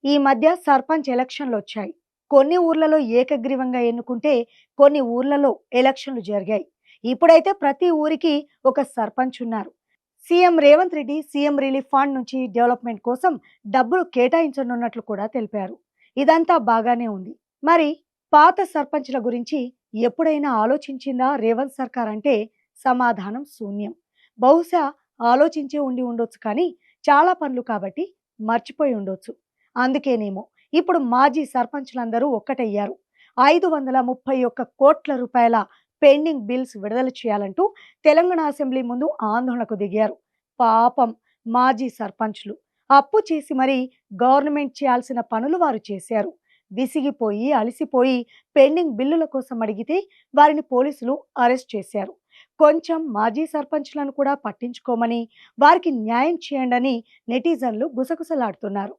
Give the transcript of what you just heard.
ఈ మధ్య సర్పంచ్ ఎలక్షన్లు వచ్చాయి. కొన్ని ఊర్లలో ఏకగ్రీవంగా ఎన్నుకుంటే, కొన్ని ఊర్లలో ఎలక్షన్లు జరిగాయి. ఇప్పుడైతే ప్రతి ఊరికి ఒక సర్పంచ్ ఉన్నారు. CM Revanth Reddy CM relief fund నుంచి డెవలప్మెంట్ కోసం డబ్బులు కేటాయించనున్నట్లు కూడా తెలిపారు. ఇదంతా బాగానే ఉంది. మరి పాత సర్పంచ్ల గురించి ఎప్పుడైనా ఆలోచించిందా రేవంత్ సర్కార్ అంటే సమాధానం శూన్యం. బహుశా ఆలోచించే ఉండి ఉండొచ్చు కానీ చాలా పనులు కాబట్టి మర్చిపోయి ఉండొచ్చు. అందుకేనేమో ఇప్పుడు మాజీ సర్పంచ్‌లందరూ ఒక్కటయ్యారు. 531 కోట్ల రూపాయల పెండింగ్ బిల్స్ విడుదల చేయాలంటూ తెలంగాణ అసెంబ్లీ ముందు ఆందోళనకు దిగారు. పాపం మాజీ సర్పంచ్‌లు అప్పు చేసి మరీ గవర్నమెంట్ చేయాల్సిన పనులు వారు చేశారు. విసిగిపోయి, అలసిపోయి పెండింగ్ బిల్లుల కోసం అడిగితే వారిని పోలీసులు అరెస్ట్ చేశారు. కొంచెం మాజీ సర్పంచ్‌లను కూడా పట్టించుకోమని, వారికి న్యాయం చేయండని నెటిజన్లు గుసగుసలాడుతున్నారు.